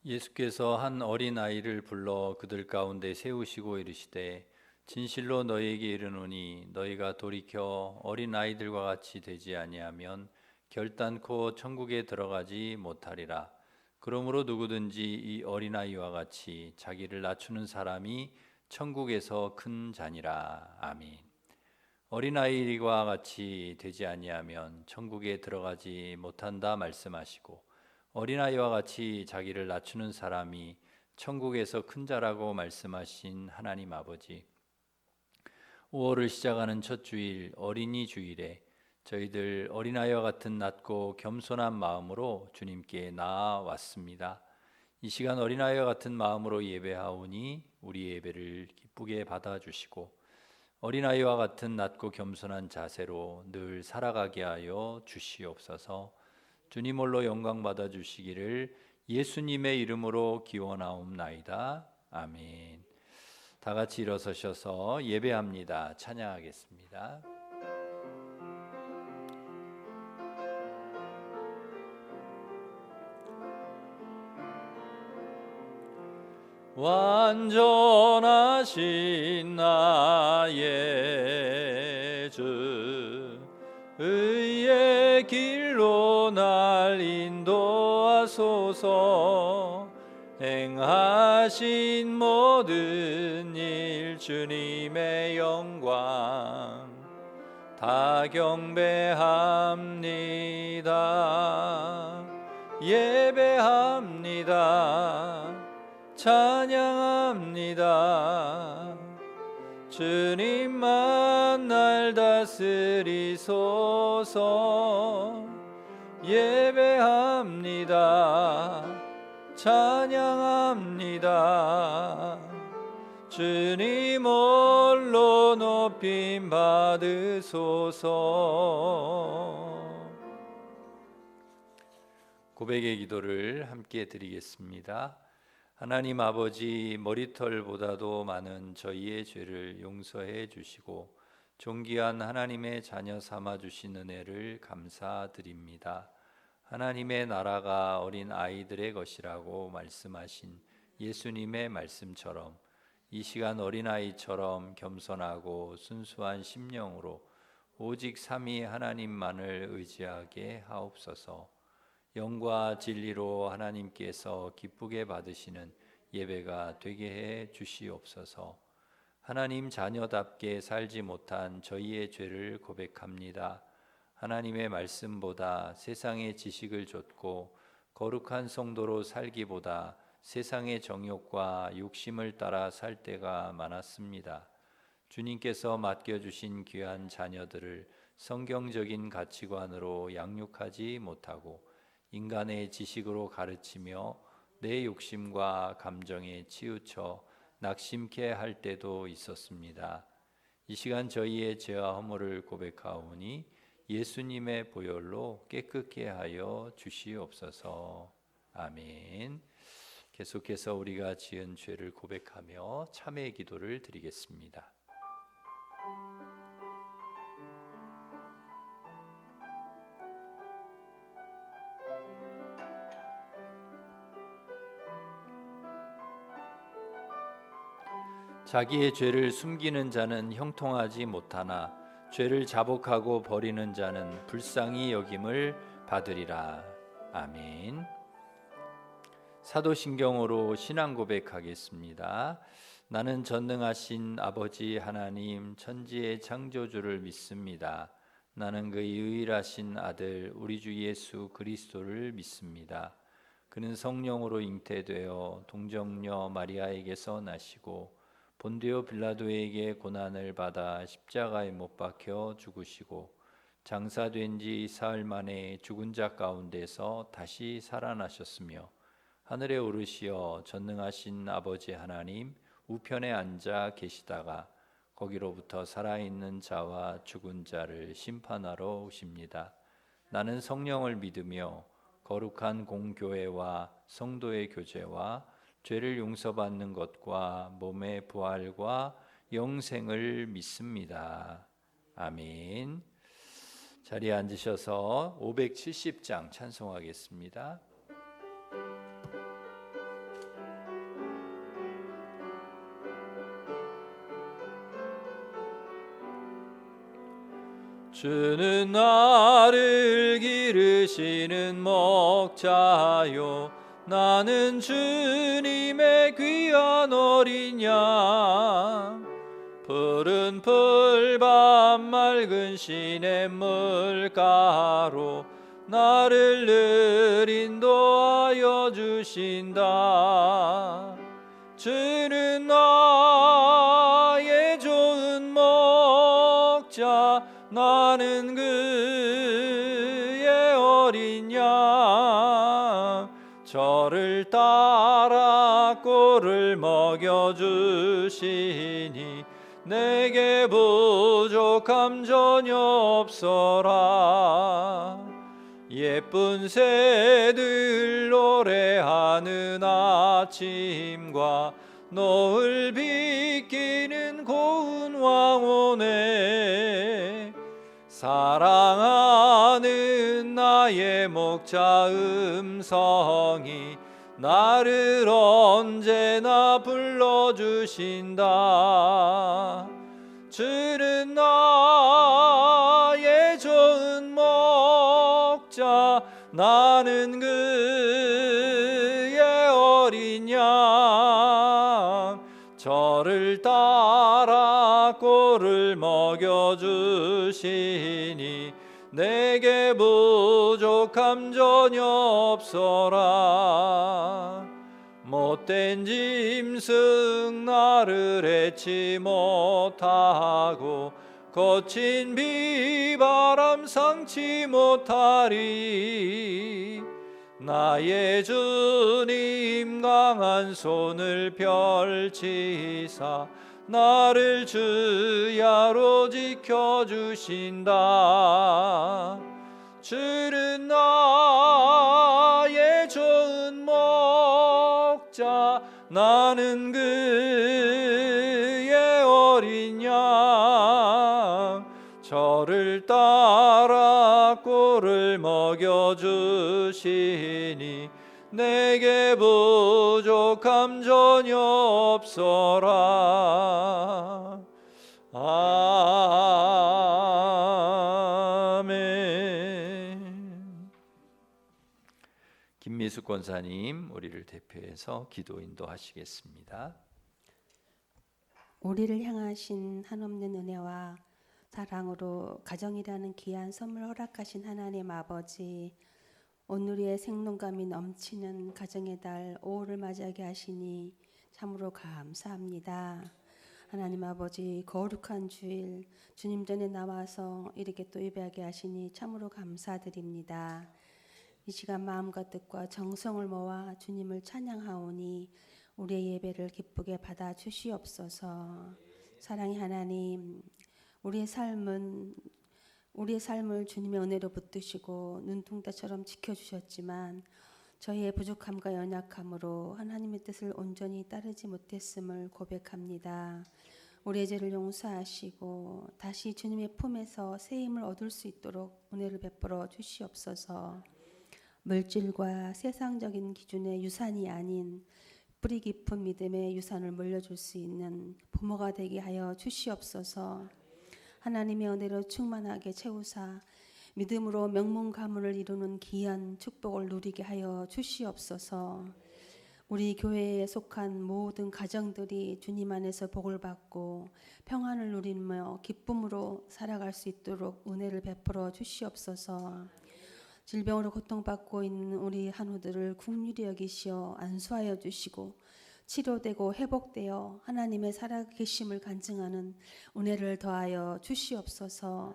예수께서 한 어린아이를 불러 그들 가운데 세우시고 이르시되 진실로 너희에게 이르노니 너희가 돌이켜 어린아이들과 같이 되지 아니하면 결단코 천국에 들어가지 못하리라. 그러므로 누구든지 이 어린아이와 같이 자기를 낮추는 사람이 천국에서 큰 자니라. 아멘. 어린아이와 같이 되지 아니하면 천국에 들어가지 못한다 말씀하시고, 어린아이와 같이 자기를 낮추는 사람이 천국에서 큰 자라고 말씀하신 하나님 아버지, 5월을 시작하는 첫 주일 어린이 주일에 저희들 어린아이와 같은 낮고 겸손한 마음으로 주님께 나아왔습니다. 이 시간 어린아이와 같은 마음으로 예배하오니 우리 예배를 기쁘게 받아주시고 어린아이와 같은 낮고 겸손한 자세로 늘 살아가게 하여 주시옵소서. 주님 홀로 영광 받아 주시기를 예수님의 이름으로 기원하옵나이다. 아멘. 다 같이 일어서셔서 예배합니다. 찬양하겠습니다. 완전하신 나의 주, 의의 길로 날 인도하소서. 행하신 모든 일 주님의 영광 다 경배합니다. 예배합니다. 찬양합니다. 주님만 날 다스리소서. 예배합니다. 찬양합니다. 주님 홀로 높임 받으소서. 고백의 기도를 함께 드리겠습니다. 하나님 아버지, 머리털보다도 많은 저희의 죄를 용서해 주시고 존귀한 하나님의 자녀 삼아 주신 은혜를 감사드립니다. 하나님의 나라가 어린 아이들의 것이라고 말씀하신 예수님의 말씀처럼 이 시간 어린아이처럼 겸손하고 순수한 심령으로 오직 삼위 하나님만을 의지하게 하옵소서. 영과 진리로 하나님께서 기쁘게 받으시는 예배가 되게 해 주시옵소서. 하나님 자녀답게 살지 못한 저희의 죄를 고백합니다. 하나님의 말씀보다 세상의 지식을 좇고 거룩한 성도로 살기보다 세상의 정욕과 욕심을 따라 살 때가 많았습니다. 주님께서 맡겨주신 귀한 자녀들을 성경적인 가치관으로 양육하지 못하고 인간의 지식으로 가르치며 내 욕심과 감정에 치우쳐 낙심케 할 때도 있었습니다. 이 시간 저희의 죄와 허물을 고백하오니 예수님의 보혈로 깨끗게 하여 주시옵소서. 아멘. 계속해서 우리가 지은 죄를 고백하며 참회의 기도를 드리겠습니다. 자기의 죄를 숨기는 자는 형통하지 못하나 죄를 자복하고 버리는 자는 불쌍히 여김을 받으리라. 아멘. 사도신경으로 신앙 고백하겠습니다. 나는 전능하신 아버지 하나님 천지의 창조주를 믿습니다. 나는 그의 유일하신 아들 우리 주 예수 그리스도를 믿습니다. 그는 성령으로 잉태되어 동정녀 마리아에게서 나시고 본디오 빌라도에게 고난을 받아 십자가에 못 박혀 죽으시고 장사된 지 사흘 만에 죽은 자 가운데서 다시 살아나셨으며 하늘에 오르시어 전능하신 아버지 하나님 우편에 앉아 계시다가 거기로부터 살아있는 자와 죽은 자를 심판하러 오십니다. 나는 성령을 믿으며 거룩한 공교회와 성도의 교제와 죄를 용서받는 것과 몸의 부활과 영생을 믿습니다. 아멘. 자리에 앉으셔서 570장 찬송하겠습니다. 주는 나를 기르시는 목자요 나는 주님의 귀한 어린 양 푸른 풀밭 맑은 시냇물가로 나를 늘 인도하여 주신다. 주는 나의 좋은 목자 나는 그의 어린 양 저를 따라 꼴을 먹여주시니 내게 부족함 전혀 없어라. 예쁜 새들 노래하는 아침과 노을 비끼는 고운 왕원에 사랑하는 나의 목자 음성이 나를 언제나 불러주신다. 주는 나의 좋은 목자 나는 그의 어린 양 저를 따라 꼴을 먹여주시니 내게 부족함 전혀 없어라. 못된 짐승 나를 해치 못하고 거친 비바람 상치 못하리. 나의 주님 강한 손을 펼치사 나를 주야로 지켜주신다. 주는 나의 좋은 목자 나는 그의 어린 양 저를 따라 꼴을 먹여주시니 내게 부족함 전혀 없어라. 아멘. 김미숙 권사님 우리를 대표해서 기도 인도하시겠습니다. 우리를 향하신 한없는 은혜와 사랑으로 가정이라는 귀한 선물 허락하신 하나님 아버지, 오늘의 생동감이 넘치는 가정의 달 5월을 맞이하게 하시니 참으로 감사합니다. 하나님 아버지, 거룩한 주일 주님 전에 나와서 이렇게 또 예배하게 하시니 참으로 감사드립니다. 이 시간 마음과 뜻과 정성을 모아 주님을 찬양하오니 우리의 예배를 기쁘게 받아 주시옵소서. 사랑의 하나님, 우리의 삶을 주님의 은혜로 붙드시고 눈동자처럼 지켜주셨지만 저희의 부족함과 연약함으로 하나님의 뜻을 온전히 따르지 못했음을 고백합니다. 우리의 죄를 용서하시고 다시 주님의 품에서 새 힘을 얻을 수 있도록 은혜를 베풀어 주시옵소서. 물질과 세상적인 기준의 유산이 아닌 뿌리 깊은 믿음의 유산을 물려줄 수 있는 부모가 되게 하여 주시옵소서. 하나님의 은혜로 충만하게 채우사 믿음으로 명문 가문을 이루는 귀한 축복을 누리게 하여 주시옵소서. 우리 교회에 속한 모든 가정들이 주님 안에서 복을 받고 평안을 누리며 기쁨으로 살아갈 수 있도록 은혜를 베풀어 주시옵소서. 질병으로 고통받고 있는 우리 한우들을 긍휼히 여기시어 안수하여 주시고 치료되고 회복되어 하나님의 살아계심을 간증하는 은혜를 더하여 주시옵소서.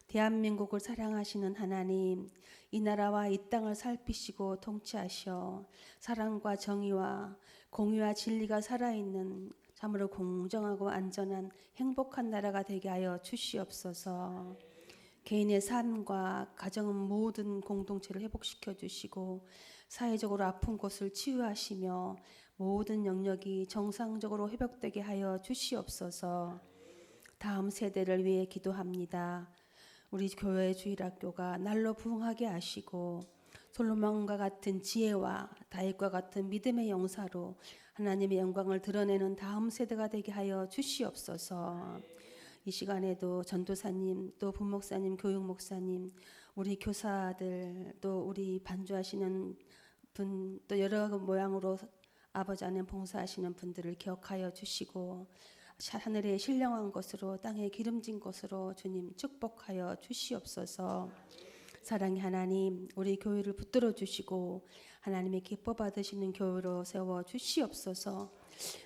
대한민국을 사랑하시는 하나님, 이 나라와 이 땅을 살피시고 통치하셔 사랑과 정의와 공의와 진리가 살아있는 참으로 공정하고 안전한 행복한 나라가 되게 하여 주시옵소서. 개인의 삶과 가정 모든 공동체를 회복시켜 주시고 사회적으로 아픈 곳을 치유하시며 모든 영역이 정상적으로 회복되게 하여 주시옵소서. 다음 세대를 위해 기도합니다. 우리 교회 주일학교가 날로 부흥하게 하시고 솔로몬과 같은 지혜와 다윗과 같은 믿음의 영사로 하나님의 영광을 드러내는 다음 세대가 되게 하여 주시옵소서. 이 시간에도 전도사님, 또 부목사님, 교육목사님, 우리 교사들, 또 우리 반주하시는 분, 또 여러 모양으로 아버지 안에 봉사하시는 분들을 기억하여 주시고 하늘에 신령한 것으로 땅에 기름진 것으로 주님 축복하여 주시옵소서. 사랑의 하나님, 우리 교회를 붙들어 주시고 하나님의 기뻐 받으시는 교회로 세워 주시옵소서.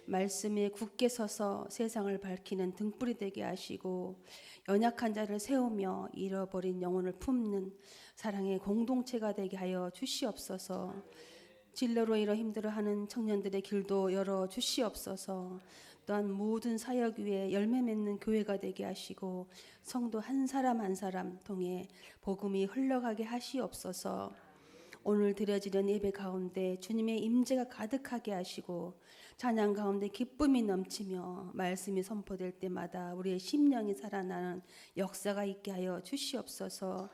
말씀에 굳게 서서 세상을 밝히는 등불이 되게 하시고 연약한 자를 세우며 잃어버린 영혼을 품는 사랑의 공동체가 되게 하여 주시옵소서. 진로로 인해 힘들어하는 청년들의 길도 열어 주시옵소서. 또한 모든 사역 위에 열매 맺는 교회가 되게 하시고 성도 한 사람 한 사람 통해 복음이 흘러가게 하시옵소서. 오늘 드려지는 예배 가운데 주님의 임재가 가득하게 하시고 찬양 가운데 기쁨이 넘치며 말씀이 선포될 때마다 우리의 심령이 살아나는 역사가 있게 하여 주시옵소서.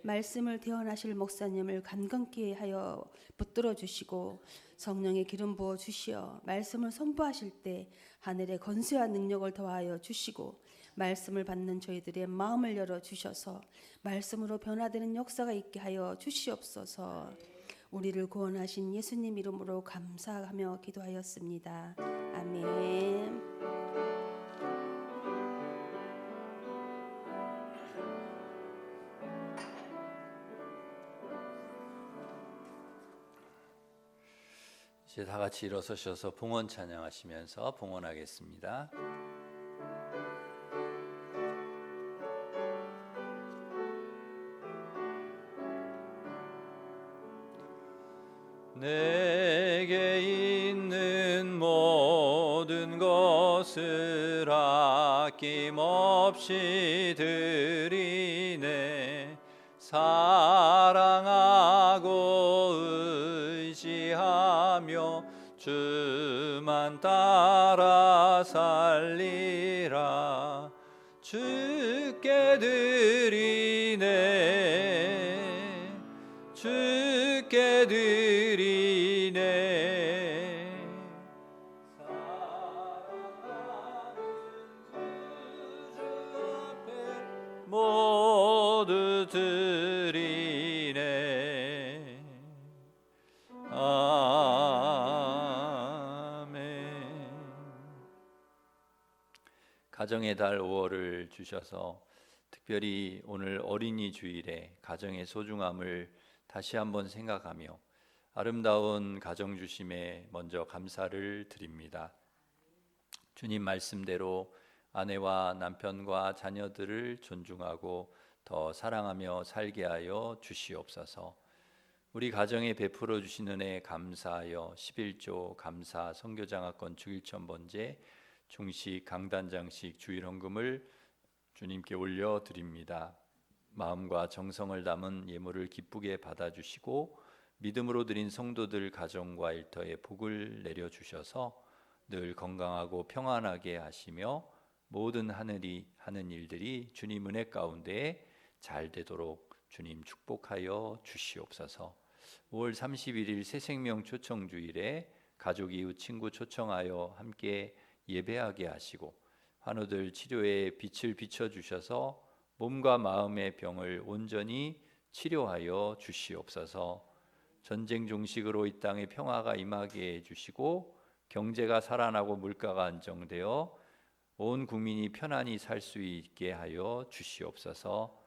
말씀을 대언하실 목사님을 간건케 하여 붙들어 주시고 성령의 기름 부어 주시어 말씀을 선포하실 때 하늘의 건수와 능력을 더하여 주시고 말씀을 받는 저희들의 마음을 열어 주셔서 말씀으로 변화되는 역사가 있게 하여 주시옵소서. 우리를 구원하신 예수님 이름으로 감사하며 기도하였습니다. 아멘. 이제 다 같이 일어서셔서 봉헌 찬양하시면서 봉헌하겠습니다. 내게 있는 모든 것을 아낌없이 드리네. 사랑하고 의지하며 주만 따라 살리라. 주께 드리네. 주께 드리네. 사랑하는 주 앞에 모두 드리네. 아멘. 가정의 달 5월을 주셔서 특별히 오늘 어린이 주일에 가정의 소중함을 다시 한번 생각하며 아름다운 가정 주심에 먼저 감사를 드립니다. 주님 말씀대로 아내와 남편과 자녀들을 존중하고 더 사랑하며 살게 하여 주시옵소서. 우리 가정에 베풀어 주신 은혜에 감사하여 11조 감사 선교장학권 주일천 번제 중식 강단장식 주일 헌금을 주님께 올려 드립니다. 마음과 정성을 담은 예물을 기쁘게 받아주시고 믿음으로 드린 성도들 가정과 일터에 복을 내려주셔서 늘 건강하고 평안하게 하시며 모든 하늘이 하는 일들이 주님 은혜 가운데 잘 되도록 주님 축복하여 주시옵소서. 5월 31일 새생명 초청주일에 가족 이웃 친구 초청하여 함께 예배하게 하시고 환우들 치료에 빛을 비춰주셔서 몸과 마음의 병을 온전히 치료하여 주시옵소서. 전쟁 종식으로 이 땅에 평화가 임하게 해주시고 경제가 살아나고 물가가 안정되어 온 국민이 편안히 살 수 있게 하여 주시옵소서.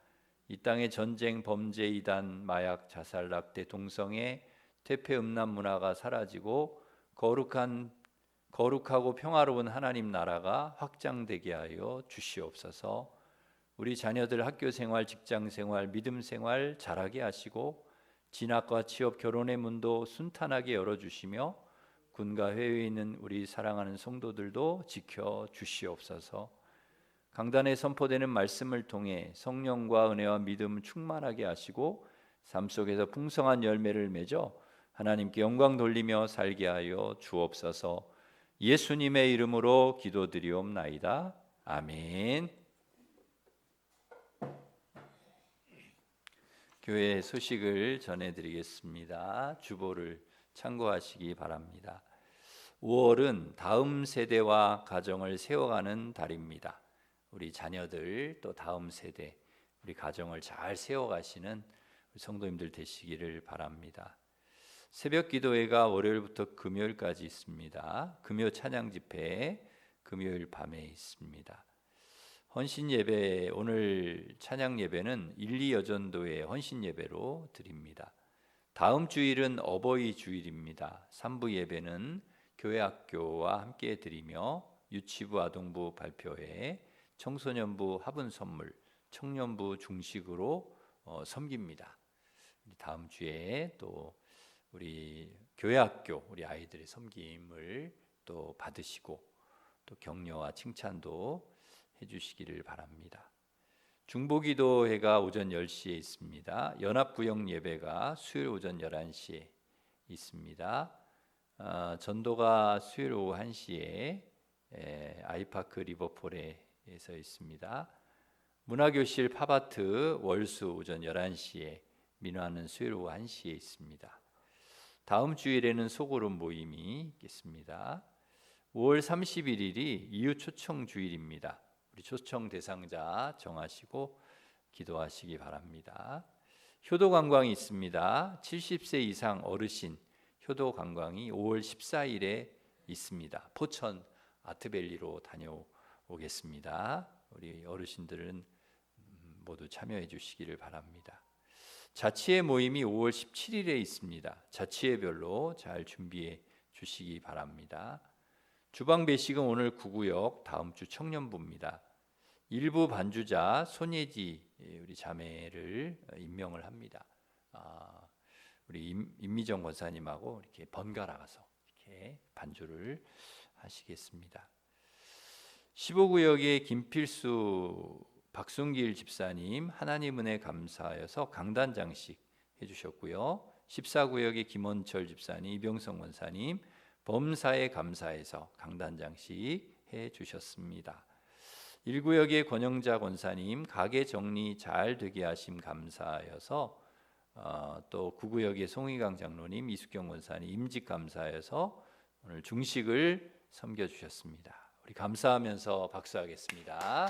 이 땅의 전쟁, 범죄, 이단, 마약, 자살, 낙태, 동성애, 퇴폐, 음란 문화가 사라지고 거룩하고 평화로운 하나님 나라가 확장되게 하여 주시옵소서. 우리 자녀들 학교 생활, 직장 생활, 믿음 생활 잘하게 하시고 진학과 취업, 결혼의 문도 순탄하게 열어주시며 군가 회의에 있는 우리 사랑하는 성도들도 지켜 주시옵소서. 강단에 선포되는 말씀을 통해 성령과 은혜와 믿음 충만하게 하시고 삶 속에서 풍성한 열매를 맺어 하나님께 영광 돌리며 살게 하여 주옵소서. 예수님의 이름으로 기도드리옵나이다. 아멘. 교회 소식을 전해드리겠습니다. 주보를 참고하시기 바랍니다. 5월은 다음 세대와 가정을 세워가는 달입니다. 우리 자녀들 또 다음 세대 우리 가정을 잘 세워가시는 우리 성도님들 되시기를 바랍니다. 새벽 기도회가 월요일부터 금요일까지 있습니다. 금요 찬양 집회 금요일 밤에 있습니다. 헌신 예배, 오늘 찬양 예배는 1, 2 여전도의 헌신 예배로 드립니다. 다음 주일은 어버이 주일입니다. 3부 예배는 교회 학교와 함께 드리며 유치부 아동부 발표회, 청소년부 화분 선물, 청년부 중식으로 섬깁니다. 다음 주에 또 우리 교회 학교 우리 아이들의 섬김을 또 받으시고 또 격려와 칭찬도 해주시기를 바랍니다. 중보기도회가 오전 10시에 있습니다. 연합구역 예배가 수요일 오전 11시에 있습니다. 전도가 수요일 오후 1시에 아이파크 리버폴에서 있습니다. 문화교실 팝아트 월수 오전 11시에, 민화는 수요일 오후 1시에 있습니다. 다음 주일에는 소그룹 모임이 있겠습니다. 5월 31일이 이웃 초청 주일입니다. 우리 초청 대상자 정하시고 기도하시기 바랍니다. 효도 관광이 있습니다. 70세 이상 어르신 효도 관광이 5월 14일에 있습니다. 포천 아트밸리로 다녀오겠습니다. 우리 어르신들은 모두 참여해 주시기를 바랍니다. 자치회 모임이 5월 17일에 있습니다. 자치회별로 잘 준비해 주시기 바랍니다. 주방 배식은 오늘 구구역, 다음 주 청년부입니다. 일부 반주자 손예지 우리 자매를 임명을 합니다. 우리 임미정 권사님하고 이렇게 번갈아 가서 이렇게 반주를 하시겠습니다. 15구역의 김필수 박순길 집사님 하나님 은혜 감사하여서 강단 장식 해주셨고요. 14구역의 김원철 집사님, 이병성 권사님 범사에 감사해서 강단 장식 해주셨습니다. 1구역의 권영자 권사님 가게 정리 잘 되게 하심 감사하여서 또 9구역의 송희강 장로님, 이숙경 권사님 임직 감사하여서 오늘 중식을 섬겨주셨습니다. 우리 감사하면서 박수하겠습니다.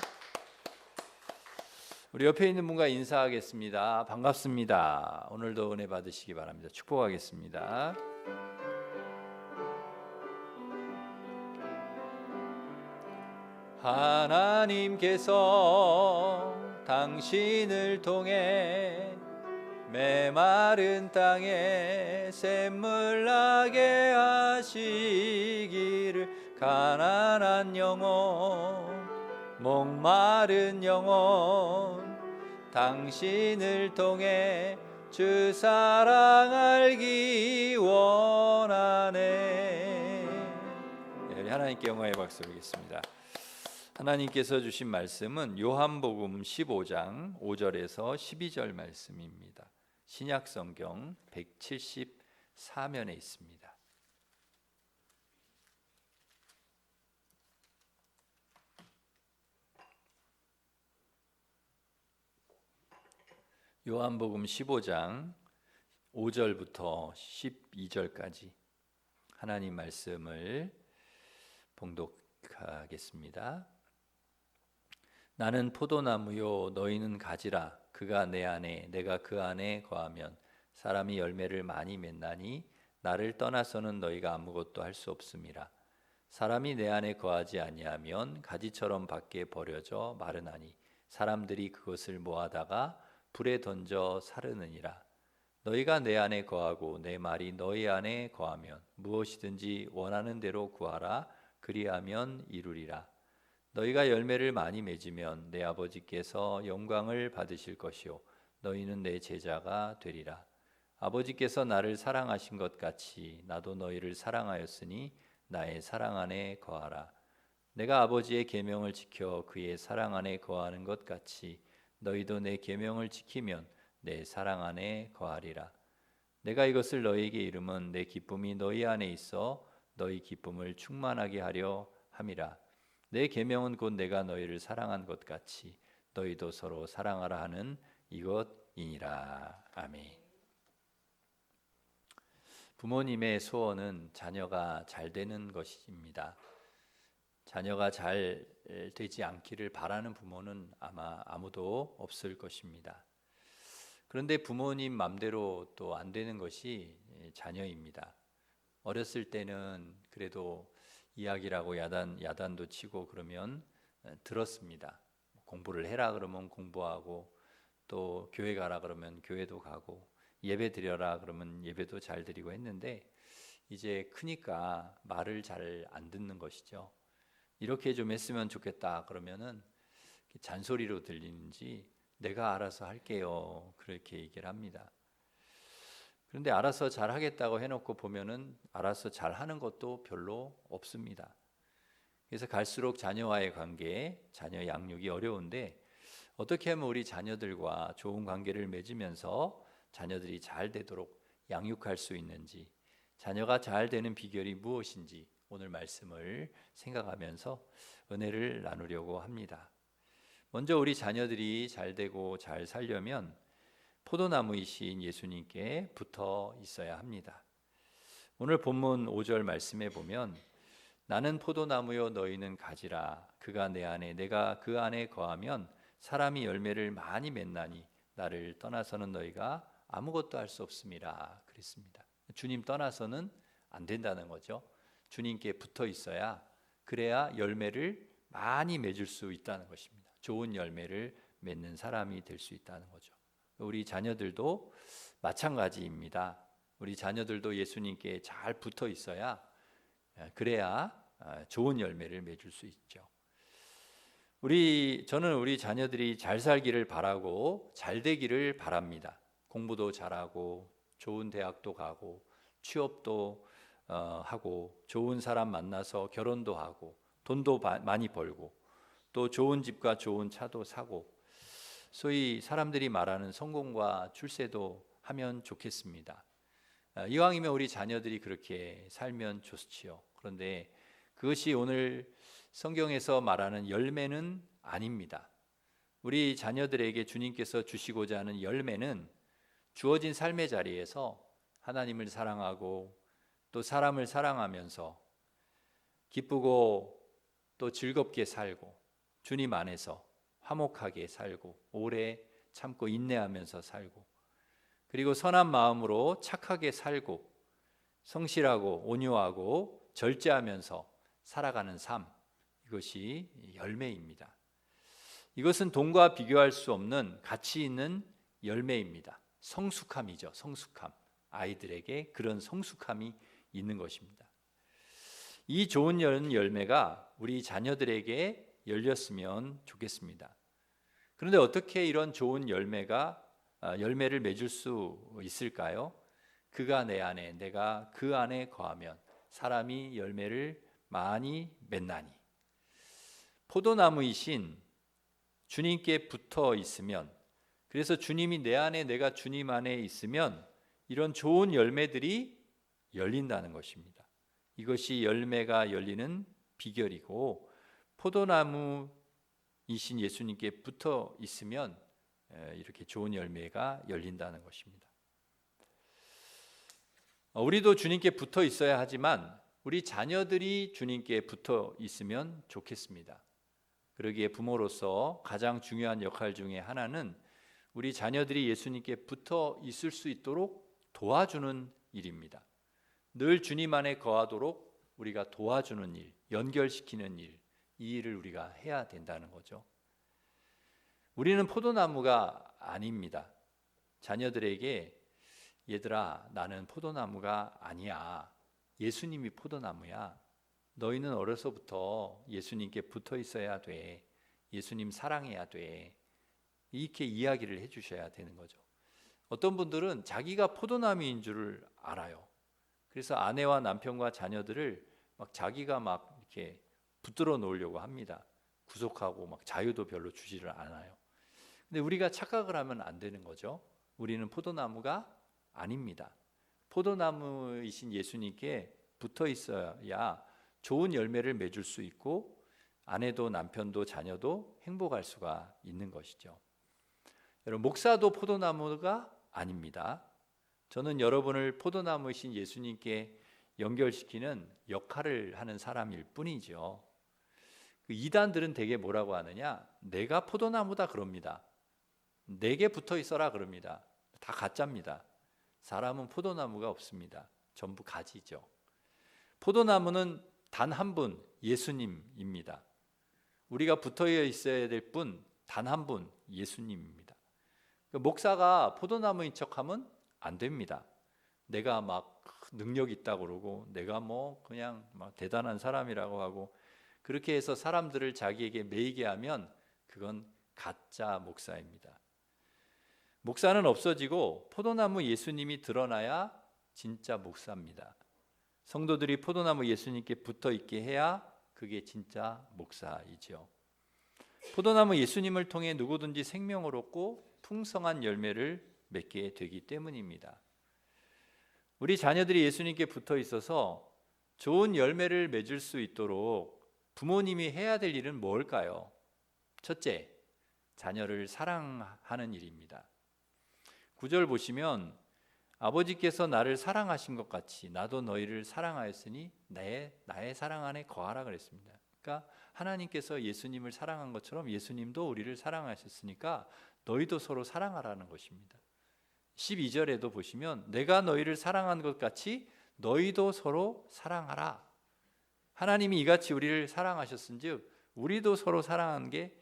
우리 옆에 있는 분과 인사하겠습니다. 반갑습니다. 오늘도 은혜 받으시기 바랍니다. 축복하겠습니다. 하나님께서 당신을 통해 메마른 땅에 샘물 나게 하시기를 가난한 영혼 목마른 영혼 당신을 통해 주 사랑 알기 원하네. 우리 하나님께 영광의 박수 드리겠습니다. 하나님께서 주신 말씀은 요한복음 15장 5절에서 12절 말씀입니다. 신약성경 174면에 있습니다. 요한복음 15장 5절부터 12절까지 하나님 말씀을 봉독하겠습니다. 나는 포도나무요 너희는 가지라. 그가 내 안에 내가 그 안에 거하면 사람이 열매를 많이 맺나니 나를 떠나서는 너희가 아무것도 할 수 없음이라. 사람이 내 안에 거하지 아니하면 가지처럼 밖에 버려져 마르나니 사람들이 그것을 모아다가 불에 던져 사르느니라. 너희가 내 안에 거하고 내 말이 너희 안에 거하면 무엇이든지 원하는 대로 구하라. 그리하면 이루리라. 너희가 열매를 많이 맺으면 내 아버지께서 영광을 받으실 것이요 너희는 내 제자가 되리라. 아버지께서 나를 사랑하신 것 같이 나도 너희를 사랑하였으니 나의 사랑 안에 거하라. 내가 아버지의 계명을 지켜 그의 사랑 안에 거하는 것 같이 너희도 내 계명을 지키면 내 사랑 안에 거하리라. 내가 이것을 너희에게 이름은 내 기쁨이 너희 안에 있어 너희 기쁨을 충만하게 하려 함이라. 내 계명은 곧 내가 너희를 사랑한 것 같이 너희도 서로 사랑하라 하는 이것이니라. 아멘. 부모님의 소원은 자녀가 잘 되는 것입니다. 자녀가 잘 되지 않기를 바라는 부모는 아마 아무도 없을 것입니다. 그런데 부모님 맘대로 또 안 되는 것이 자녀입니다. 어렸을 때는 그래도 이야기라고 야단도 치고 그러면 들었습니다. 공부를 해라 그러면 공부하고, 또 교회 가라 그러면 교회도 가고, 예배 드려라 그러면 예배도 잘 드리고 했는데, 이제 크니까 말을 잘 안 듣는 것이죠. 이렇게 좀 했으면 좋겠다 그러면은 잔소리로 들리는지 내가 알아서 할게요 그렇게 얘기를 합니다. 그런데 알아서 잘 하겠다고 해놓고 보면은 알아서 잘 하는 것도 별로 없습니다. 그래서 갈수록 자녀와의 관계, 자녀 양육이 어려운데, 어떻게 하면 우리 자녀들과 좋은 관계를 맺으면서 자녀들이 잘 되도록 양육할 수 있는지, 자녀가 잘 되는 비결이 무엇인지 오늘 말씀을 생각하면서 은혜를 나누려고 합니다. 먼저 우리 자녀들이 잘 되고 잘 살려면 포도나무이신 예수님께 붙어 있어야 합니다. 오늘 본문 5절 말씀에 보면 나는 포도나무요 너희는 가지라. 그가 내 안에 내가 그 안에 거하면 사람이 열매를 많이 맺나니 나를 떠나서는 너희가 아무것도 할 수 없음이라 그랬습니다. 주님 떠나서는 안 된다는 거죠. 주님께 붙어 있어야, 그래야 열매를 많이 맺을 수 있다는 것입니다. 좋은 열매를 맺는 사람이 될 수 있다는 거죠. 우리 자녀들도 마찬가지입니다. 우리 자녀들도 예수님께 잘 붙어 있어야, 그래야 좋은 열매를 맺을 수 있죠. 저는 우리 자녀들이 잘 살기를 바라고 잘 되기를 바랍니다. 공부도 잘하고 좋은 대학도 가고 취업도 하고 좋은 사람 만나서 결혼도 하고 돈도 많이 벌고 또 좋은 집과 좋은 차도 사고, 소위 사람들이 말하는 성공과 출세도 하면 좋겠습니다. 이왕이면 우리 자녀들이 그렇게 살면 좋지요. 그런데 그것이 오늘 성경에서 말하는 열매는 아닙니다. 우리 자녀들에게 주님께서 주시고자 하는 열매는 주어진 삶의 자리에서 하나님을 사랑하고 또 사람을 사랑하면서 기쁘고 또 즐겁게 살고 주님 안에서 화목하게 살고 오래 참고 인내하면서 살고, 그리고 선한 마음으로 착하게 살고 성실하고 온유하고 절제하면서 살아가는 삶, 이것이 열매입니다. 이것은 돈과 비교할 수 없는 가치 있는 열매입니다. 성숙함이죠. 성숙함. 아이들에게 그런 성숙함이 있는 것입니다. 이 좋은 열매가 우리 자녀들에게 열렸으면 좋겠습니다. 그런데 어떻게 이런 좋은 열매를 맺을 수 있을까요? 그가 내 안에 내가 그 안에 거하면 사람이 열매를 많이 맺나니. 포도나무이신 주님께 붙어 있으면, 그래서 주님이 내 안에 내가 주님 안에 있으면 이런 좋은 열매들이 열린다는 것입니다. 이것이 열매가 열리는 비결이고, 포도나무이신 예수님께 붙어 있으면 이렇게 좋은 열매가 열린다는 것입니다. 우리도 주님께 붙어 있어야 하지만 우리 자녀들이 주님께 붙어 있으면 좋겠습니다. 그러기에 부모로서 가장 중요한 역할 중에 하나는 우리 자녀들이 예수님께 붙어 있을 수 있도록 도와주는 일입니다. 늘 주님 안에 거하도록 우리가 도와주는 일, 연결시키는 일, 이 일을 우리가 해야 된다는 거죠. 우리는 포도나무가 아닙니다. 자녀들에게 얘들아, 나는 포도나무가 아니야. 예수님이 포도나무야. 너희는 어려서부터 예수님께 붙어 있어야 돼. 예수님 사랑해야 돼. 이렇게 이야기를 해주셔야 되는 거죠. 어떤 분들은 자기가 포도나무인 줄을 알아요. 그래서 아내와 남편과 자녀들을 자기가 이렇게 붙들어 놓으려고 합니다. 구속하고 자유도 별로 주지를 않아요. 근데 우리가 착각을 하면 안 되는 거죠. 우리는 포도나무가 아닙니다. 포도나무이신 예수님께 붙어 있어야 좋은 열매를 맺을 수 있고 아내도 남편도 자녀도 행복할 수가 있는 것이죠. 여러분, 목사도 포도나무가 아닙니다. 저는 여러분을 포도나무이신 예수님께 연결시키는 역할을 하는 사람일 뿐이죠. 그 이단들은 되게 뭐라고 하느냐? 내가 포도나무다 그럽니다. 내게 붙어 있어라 그럽니다. 다 가짜입니다. 사람은 포도나무가 없습니다. 전부 가지죠. 포도나무는 단 한 분, 예수님입니다. 우리가 붙어 있어야 될 분, 단 한 분, 예수님입니다. 목사가 포도나무인 척하면 안 됩니다. 내가 막 능력 있다고 그러고 내가 뭐 그냥 막 대단한 사람이라고 하고 그렇게 해서 사람들을 자기에게 매이게 하면 그건 가짜 목사입니다. 목사는 없어지고 포도나무 예수님이 드러나야 진짜 목사입니다. 성도들이 포도나무 예수님께 붙어 있게 해야 그게 진짜 목사이죠. 포도나무 예수님을 통해 누구든지 생명을 얻고 풍성한 열매를 맺게 되기 때문입니다. 우리 자녀들이 예수님께 붙어 있어서 좋은 열매를 맺을 수 있도록 부모님이 해야 될 일은 뭘까요? 첫째, 자녀를 사랑하는 일입니다. 9절 보시면 아버지께서 나를 사랑하신 것 같이 나도 너희를 사랑하였으니 나의 사랑 안에 거하라 그랬습니다. 그러니까 하나님께서 예수님을 사랑한 것처럼 예수님도 우리를 사랑하셨으니까 너희도 서로 사랑하라는 것입니다. 12절에도 보시면 내가 너희를 사랑한 것 같이 너희도 서로 사랑하라. 하나님이 이같이 우리를 사랑하셨은즉 우리도 서로 사랑하는 게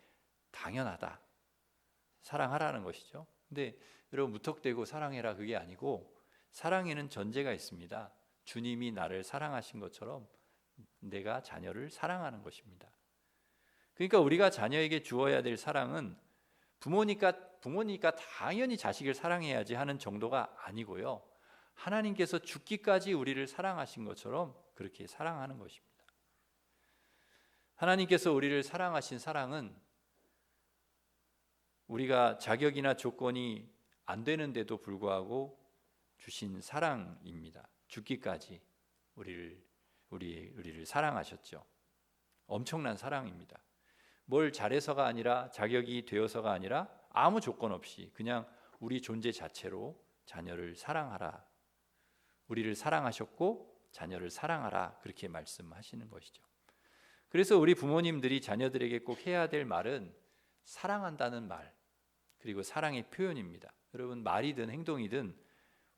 당연하다. 사랑하라는 것이죠. 근데 여러분 무턱대고 사랑해라 그게 아니고 사랑에는 전제가 있습니다. 주님이 나를 사랑하신 것처럼 내가 자녀를 사랑하는 것입니다. 그러니까 우리가 자녀에게 주어야 될 사랑은 부모니까 당연히 자식을 사랑해야지 하는 정도가 아니고요. 하나님께서 죽기까지 우리를 사랑하신 것처럼 그렇게 사랑하는 것입니다. 하나님께서 우리를 사랑하신 사랑은 우리가 자격이나 조건이 안 되는데도 불구하고 주신 사랑입니다. 죽기까지 우리를 사랑하셨죠. 엄청난 사랑입니다. 뭘 잘해서가 아니라 자격이 되어서가 아니라 아무 조건 없이 그냥 우리 존재 자체로 자녀를 사랑하라. 우리를 사랑하셨고 자녀를 사랑하라. 그렇게 말씀하시는 것이죠. 그래서 우리 부모님들이 자녀들에게 꼭 해야 될 말은 사랑한다는 말, 그리고 사랑의 표현입니다. 여러분 말이든 행동이든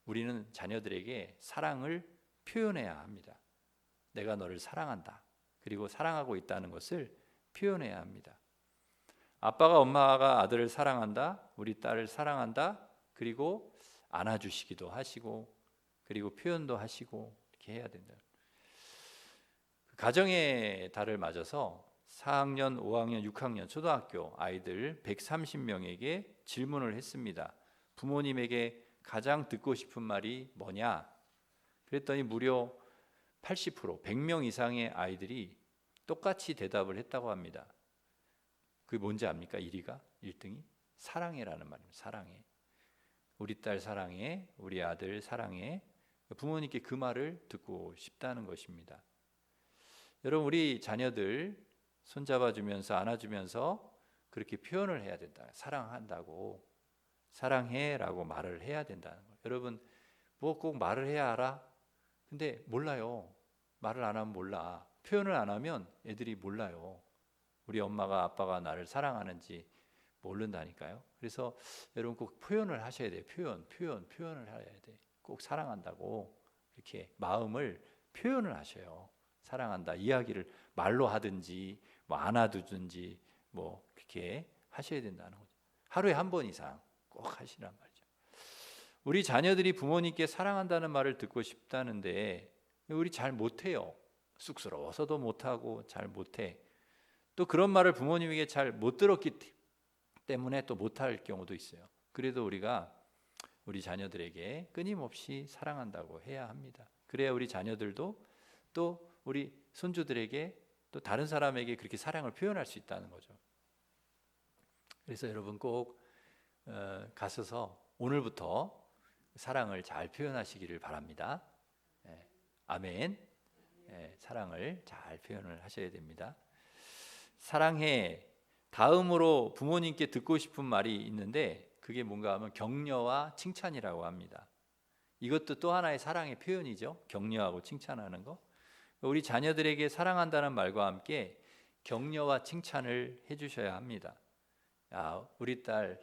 우리는 자녀들에게 사랑을 표현해야 합니다. 내가 너를 사랑한다. 그리고 사랑하고 있다는 것을 표현해야 합니다. 아빠가 엄마가 아들을 사랑한다. 우리 딸을 사랑한다. 그리고 안아주시기도 하시고 그리고 표현도 하시고 이렇게 해야 된다. 가정의 달을 맞아서 4학년, 5학년, 6학년 초등학교 아이들 130명에게 질문을 했습니다. 부모님에게 가장 듣고 싶은 말이 뭐냐? 그랬더니 무려 80%, 100명 이상의 아이들이 똑같이 대답을 했다고 합니다. 그게 뭔지 압니까? 1등이 사랑해라는 말입니다. 사랑해. 우리 딸 사랑해, 우리 아들 사랑해. 부모님께 그 말을 듣고 싶다는 것입니다. 여러분 우리 자녀들 손잡아주면서 안아주면서 그렇게 표현을 해야 된다. 사랑한다고, 사랑해라고 말을 해야 된다는 거예요. 여러분 뭐 꼭 말을 해야 알아? 근데 몰라요. 말을 안 하면 몰라. 표현을 안 하면 애들이 몰라요. 우리 엄마가 아빠가 나를 사랑하는지 모른다니까요. 그래서 여러분 꼭 표현을 하셔야 돼요. 표현을 해야 돼. 꼭 사랑한다고 이렇게 마음을 표현을 하셔요. 사랑한다 이야기를 말로 하든지 뭐 안아두든지 뭐 그렇게 하셔야 된다는 거죠. 하루에 한 번 이상 꼭 하시란 말이죠. 우리 자녀들이 부모님께 사랑한다는 말을 듣고 싶다는데 우리 잘 못해요. 쑥스러워서도 못하고 잘 못해. 또 그런 말을 부모님에게 잘 못 들었기 때문에 또 못할 경우도 있어요. 그래도 우리가 우리 자녀들에게 끊임없이 사랑한다고 해야 합니다. 그래야 우리 자녀들도 또 우리 손주들에게 또 다른 사람에게 그렇게 사랑을 표현할 수 있다는 거죠. 그래서 여러분 꼭 가셔서 오늘부터 사랑을 잘 표현하시기를 바랍니다. 아멘. 사랑을 잘 표현을 하셔야 됩니다. 사랑해. 다음으로 부모님께 듣고 싶은 말이 있는데 그게 뭔가 하면 격려와 칭찬이라고 합니다. 이것도 또 하나의 사랑의 표현이죠. 격려하고 칭찬하는 거. 우리 자녀들에게 사랑한다는 말과 함께 격려와 칭찬을 해주셔야 합니다. 야, 우리 딸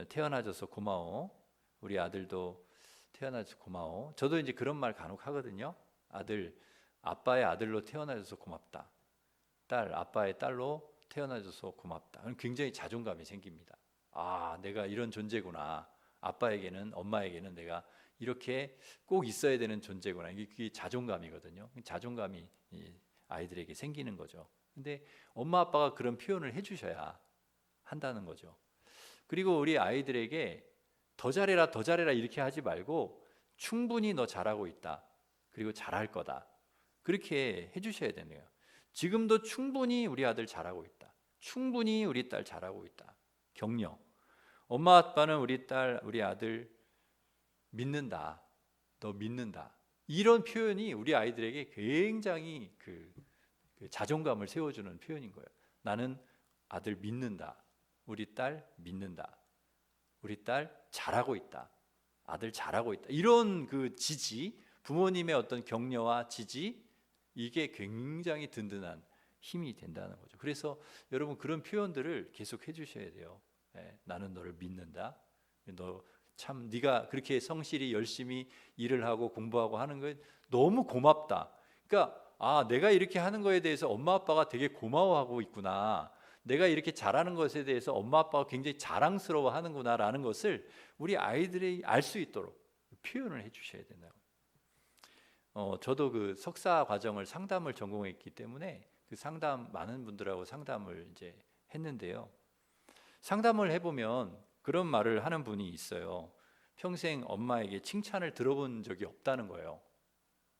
태어나줘서 고마워. 우리 아들도 태어나줘서 고마워. 저도 이제 그런 말 간혹 하거든요. 아들, 아빠의 아들로 태어나줘서 고맙다. 딸, 아빠의 딸로 태어나줘서 고맙다. 그럼 굉장히 자존감이 생깁니다. 아, 내가 이런 존재구나. 아빠에게는, 엄마에게는 내가 이렇게 꼭 있어야 되는 존재구나. 이게 자존감이거든요. 자존감이 아이들에게 생기는 거죠. 근데 엄마 아빠가 그런 표현을 해주셔야 한다는 거죠. 그리고 우리 아이들에게 더 잘해라 더 잘해라 이렇게 하지 말고 충분히 너 잘하고 있다. 그리고 잘할 거다. 그렇게 해주셔야 되네요. 지금도 충분히 우리 아들 잘하고 있다. 충분히 우리 딸 잘하고 있다. 격려. 엄마 아빠는 우리 딸 우리 아들 믿는다. 너 믿는다. 이런 표현이 우리 아이들에게 굉장히 그 자존감을 세워주는 표현인 거예요. 나는 아들 믿는다. 우리 딸 믿는다. 우리 딸 잘하고 있다. 아들 잘하고 있다. 이런 그 지지, 부모님의 어떤 격려와 지지, 이게 굉장히 든든한 힘이 된다는 거죠. 그래서 여러분 그런 표현들을 계속 해주셔야 돼요. 나는 너를 믿는다. 너 참 네가 그렇게 성실히 열심히 일을 하고 공부하고 하는 거 너무 고맙다. 그러니까 아, 내가 이렇게 하는 거에 대해서 엄마 아빠가 되게 고마워하고 있구나. 내가 이렇게 잘하는 것에 대해서 엄마 아빠가 굉장히 자랑스러워하는구나라는 것을 우리 아이들이 알 수 있도록 표현을 해주셔야 된다고. 저도 그 석사 과정을 상담을 전공했기 때문에 그 상담 많은 분들하고 상담을 이제 했는데요. 상담을 해보면 그런 말을 하는 분이 있어요. 평생 엄마에게 칭찬을 들어본 적이 없다는 거예요.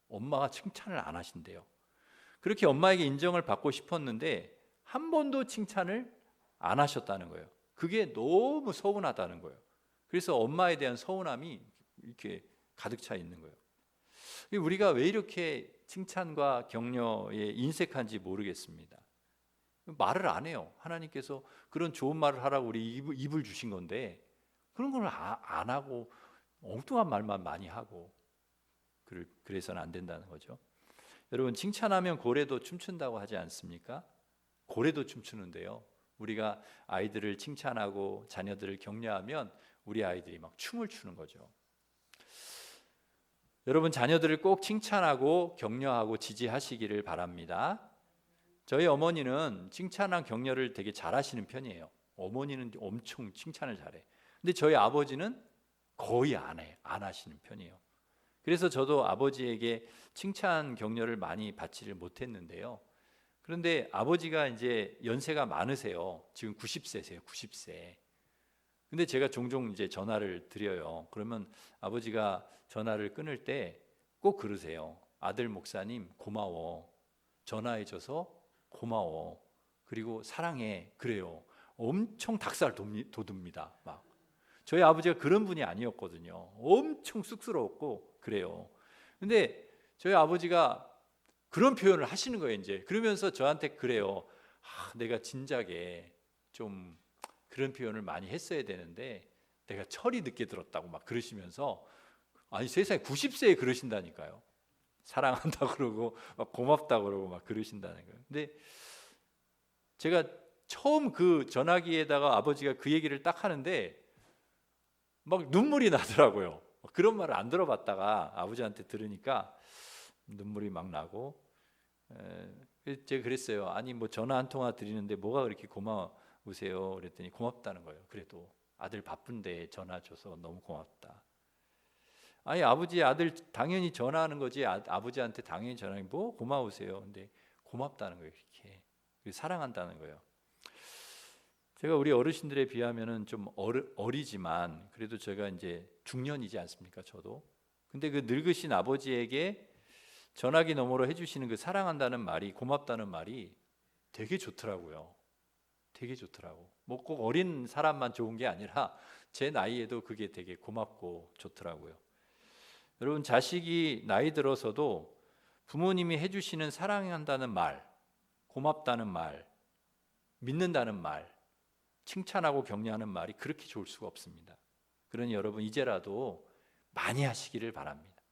엄마가 칭찬을 안 하신대요. 그렇게 엄마에게 인정을 받고 싶었는데 한 번도 칭찬을 안 하셨다는 거예요. 그게 너무 서운하다는 거예요. 그래서 엄마에 대한 서운함이 이렇게 가득 차 있는 거예요. 우리가 왜 이렇게 칭찬과 격려에 인색한지 모르겠습니다. 말을 안 해요. 하나님께서 그런 좋은 말을 하라고 우리 입을 주신 건데 그런 걸 안 하고 엉뚱한 말만 많이 하고 그래서는 안 된다는 거죠. 여러분 칭찬하면 고래도 춤춘다고 하지 않습니까? 고래도 춤추는데요. 우리가 아이들을 칭찬하고 자녀들을 격려하면 우리 아이들이 막 춤을 추는 거죠. 여러분 자녀들을 꼭 칭찬하고 격려하고 지지하시기를 바랍니다. 저희 어머니는 칭찬한 격려를 되게 잘하시는 편이에요. 어머니는 엄청 칭찬을 잘해. 근데 저희 아버지는 거의 안 하시는 편이에요. 그래서 저도 아버지에게 칭찬 격려를 많이 받지를 못했는데요. 그런데 아버지가 이제 연세가 많으세요. 지금 90세세요. 90세. 근데 제가 종종 이제 전화를 드려요. 그러면 아버지가 전화를 끊을 때 꼭 그러세요. 아들 목사님 고마워. 전화해줘서 고마워. 그리고 사랑해. 그래요. 엄청 닭살 돋웁니다. 막. 저희 아버지가 그런 분이 아니었거든요. 엄청 쑥스러웠고 그래요. 근데 저희 아버지가 그런 표현을 하시는 거예요. 이제 그러면서 저한테 그래요. 내가 진작에 좀 그런 표현을 많이 했어야 되는데 내가 철이 늦게 들었다고 막 그러시면서 아니 세상에 90세에 그러신다니까요. 사랑한다 그러고 막 고맙다 그러고 막 그러신다는 거예요. 근데 제가 처음 그 전화기에다가 아버지가 그 얘기를 딱 하는데 막 눈물이 나더라고요. 그런 말을 안 들어봤다가 아버지한테 들으니까 눈물이 막 나고 제가 그랬어요. 아니 뭐 전화 한 통화 드리는데 뭐가 그렇게 고마우세요? 그랬더니 고맙다는 거예요. 그래도 아들 바쁜데 전화 줘서 너무 고맙다. 아니 아버지 아들 당연히 전화하는 거지 아버지한테 당연히 전화하는 뭐 고마우세요. 근데 고맙다는 거예요. 이렇게 사랑한다는 거예요. 제가 우리 어르신들에 비하면은 좀 어리지만 그래도 제가 이제 중년이지 않습니까? 저도. 근데 그 늙으신 아버지에게 전화기 너머로 해주시는 그 사랑한다는 말이 고맙다는 말이 되게 좋더라고요. 되게 좋더라고. 뭐 꼭 어린 사람만 좋은 게 아니라 제 나이에도 그게 되게 고맙고 좋더라고요. 여러분 자식이 나이 들어서도 부모님이 해주시는 사랑한다는 말, 고맙다는 말, 믿는다는 말, 칭찬하고 격려하는 말이 그렇게 좋을 수가 없습니다. 그러니 여러분 이제라도 많이 하시기를 바랍니다.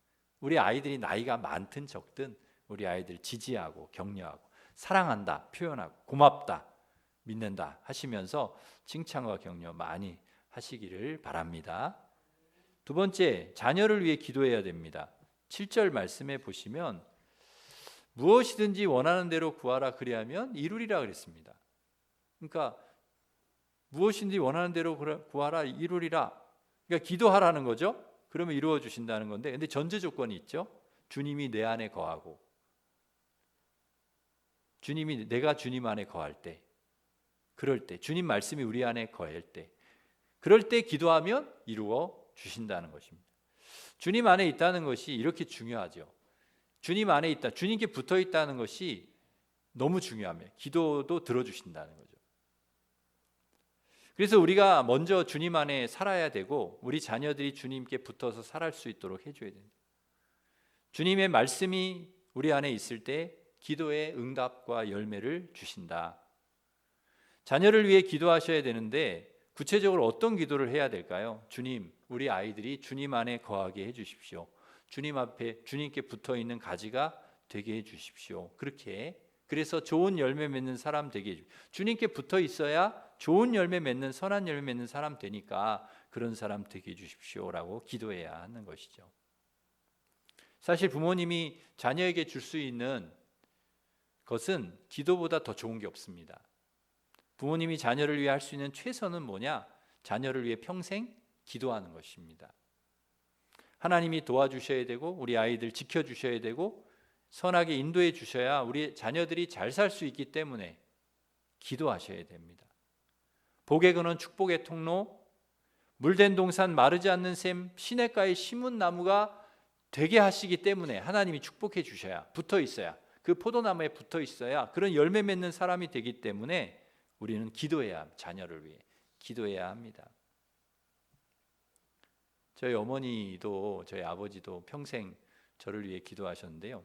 우리 아이들이 나이가 많든 적든 우리 아이들 지지하고 격려하고 사랑한다 표현하고 고맙다 믿는다 하시면서 칭찬과 격려 많이 하시기를 바랍니다. 두 번째, 자녀를 위해 기도해야 됩니다. 7절 말씀에 보시면 무엇이든지 원하는 대로 구하라 그리하면 이루리라 그랬습니다. 그러니까 무엇인지 원하는 대로 구하라 이루리라. 그러니까 기도하라는 거죠. 그러면 이루어 주신다는 건데, 근데 전제 조건이 있죠. 주님이 내 안에 거하고, 주님이 내가 주님 안에 거할 때, 그럴 때, 주님 말씀이 우리 안에 거할 때, 그럴 때 기도하면 이루어 주신다는 것입니다. 주님 안에 있다는 것이 이렇게 중요하죠. 주님 안에 있다, 주님께 붙어 있다는 것이 너무 중요합니다. 기도도 들어주신다는 거죠. 그래서 우리가 먼저 주님 안에 살아야 되고 우리 자녀들이 주님께 붙어서 살아갈 수 있도록 해줘야 됩니다. 주님의 말씀이 우리 안에 있을 때 기도의 응답과 열매를 주신다. 자녀를 위해 기도하셔야 되는데 구체적으로 어떤 기도를 해야 될까요? 주님, 우리 아이들이 주님 안에 거하게 해주십시오. 주님 앞에 주님께 붙어 있는 가지가 되게 해주십시오. 그렇게 그래서 좋은 열매 맺는 사람 되게 해주십시오. 주님께 붙어 있어야 좋은 열매 맺는 선한 열매 맺는 사람 되니까 그런 사람 되게 해주십시오라고 기도해야 하는 것이죠. 사실 부모님이 자녀에게 줄 수 있는 것은 기도보다 더 좋은 게 없습니다. 부모님이 자녀를 위해 할 수 있는 최선은 뭐냐? 자녀를 위해 평생 기도하는 것입니다. 하나님이 도와주셔야 되고 우리 아이들 지켜주셔야 되고 선하게 인도해 주셔야 우리 자녀들이 잘 살 수 있기 때문에 기도하셔야 됩니다. 복의 근원 축복의 통로, 물된 동산 마르지 않는 샘, 시냇가에 심은 나무가 되게 하시기 때문에 하나님이 축복해 주셔야, 붙어 있어야, 그 포도나무에 붙어 있어야 그런 열매 맺는 사람이 되기 때문에 우리는 기도해야 합니다. 자녀를 위해 기도해야 합니다. 저희 어머니도 저희 아버지도 평생 저를 위해 기도하셨는데요.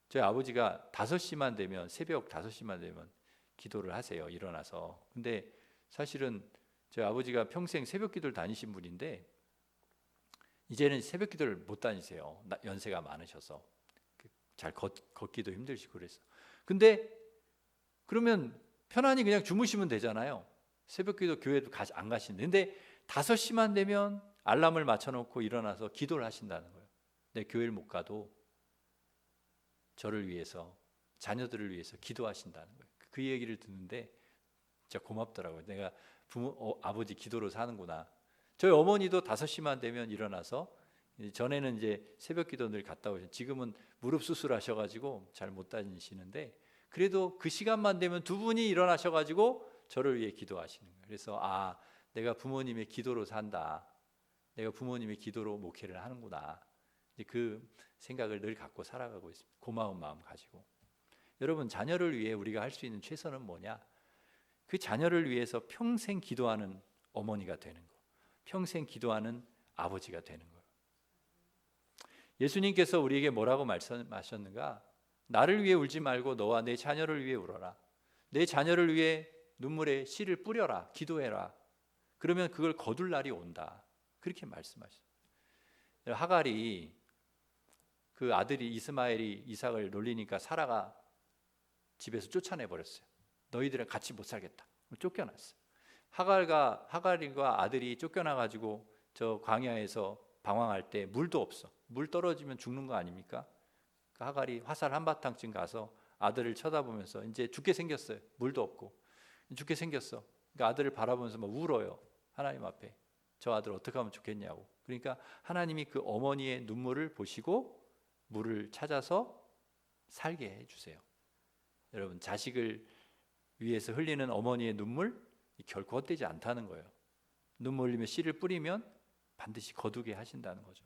저희 아버지가 5시만 되면, 새벽 5시만 되면 기도를 하세요. 일어나서. 근데 사실은 저희 아버지가 평생 새벽 기도를 다니신 분인데 이제는 새벽 기도를 못 다니세요. 연세가 많으셔서 잘 걷기도 힘드시고 그래서. 근데 그러면 편안히 그냥 주무시면 되잖아요. 새벽 기도 교회도 안 가시는데. 근데 5시만 되면 알람을 맞춰놓고 일어나서 기도를 하신다는 거예요. 내 교회를 못 가도 저를 위해서, 자녀들을 위해서 기도하신다는 거예요. 그 얘기를 듣는데 진짜 고맙더라고요. 내가 아버지 기도로 사는구나. 저희 어머니도 5시만 되면 일어나서, 전에는 이제 새벽 기도 늘 갔다 오셨어요. 지금은 무릎 수술하셔가지고 잘 못 다니시는데 그래도 그 시간만 되면 두 분이 일어나셔가지고 저를 위해 기도하시는 거예요. 그래서 내가 부모님의 기도로 산다. 내가 부모님의 기도로 목회를 하는구나. 이제 그 생각을 늘 갖고 살아가고 있습니다. 고마운 마음 가지고. 여러분, 자녀를 위해 우리가 할 수 있는 최선은 뭐냐? 그 자녀를 위해서 평생 기도하는 어머니가 되는 거, 평생 기도하는 아버지가 되는 거예요. 예수님께서 우리에게 뭐라고 말씀하셨는가? 나를 위해 울지 말고 너와 내 자녀를 위해 울어라. 내 자녀를 위해 눈물에 씨를 뿌려라. 기도해라. 그러면 그걸 거둘 날이 온다. 그렇게 말씀하셨어요. 하갈이, 그 아들이 이스마엘이 이삭을 놀리니까 사라가 집에서 쫓아내 버렸어요. 너희들은 같이 못 살겠다. 쫓겨났어요. 하갈과 아들이 쫓겨나 가지고 저 광야에서 방황할 때 물도 없어. 물 떨어지면 죽는 거 아닙니까? 그 하갈이 화살 한바탕쯤 가서 아들을 쳐다보면서 이제 죽게 생겼어요. 물도 없고 죽게 생겼어. 그러니까 아들을 바라보면서 막 울어요. 하나님 앞에 저 아들 어떻게 하면 좋겠냐고. 그러니까 하나님이 그 어머니의 눈물을 보시고 물을 찾아서 살게 해주세요. 여러분, 자식을 위해서 흘리는 어머니의 눈물 결코 헛되지 않다는 거예요. 눈물 흘리며 씨를 뿌리면 반드시 거두게 하신다는 거죠.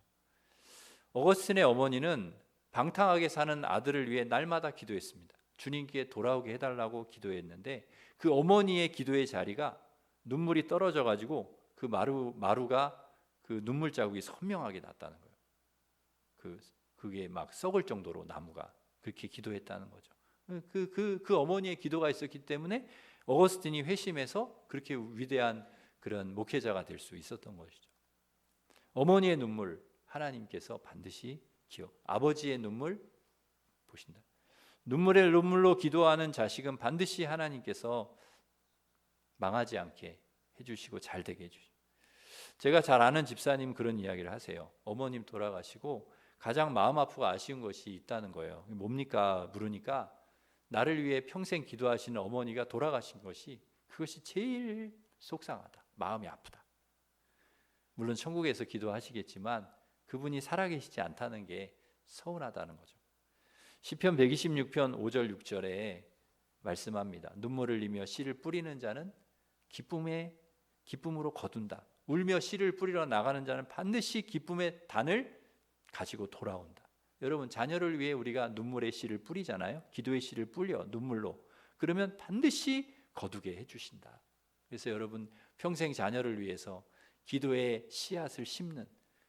어거스틴의 어머니는 방탕하게 사는 아들을 위해 날마다 기도했습니다. 주님께 돌아오게 해달라고 기도했는데 그 어머니의 기도의 자리가 눈물이 떨어져 가지고 그 마루가 그 눈물 자국이 선명하게 났다는 거예요. 그게 막 썩을 정도로 나무가 그렇게 기도했다는 거죠. 그 어머니의 기도가 있었기 때문에 어거스틴이 회심해서 그렇게 위대한 그런 목회자가 될 수 있었던 것이죠. 어머니의 눈물 하나님께서 반드시 아버지의 눈물 보신다. 눈물로 기도하는 자식은 반드시 하나님께서 망하지 않게 해주시고 잘 되게 해주시고, 제가 잘 아는 집사님 그런 이야기를 하세요. 어머님 돌아가시고 가장 마음 아프고 아쉬운 것이 있다는 거예요. 뭡니까 물으니까 나를 위해 평생 기도하시는 어머니가 돌아가신 것이, 그것이 제일 속상하다, 마음이 아프다. 물론 천국에서 기도하시겠지만 그분이 살아계시지 않다는 게 서운하다는 거죠. 시편 126편 5절 6절에 말씀합니다. 눈물을 흘리며 씨를 뿌리는 자는 기쁨으로 거둔다. 울며 씨를 뿌리러 나가는 자는 반드시 기쁨의 단을 가지고 돌아온다. 여러분, 자녀를 위해 우리가 눈물의 씨를 뿌리잖아요. 기도의 씨를 뿌려 눈물로. 그러면 반드시 거두게 해주신다. 그래서 여러분, 평생 자녀를 위해서 기도의 씨앗을 심는,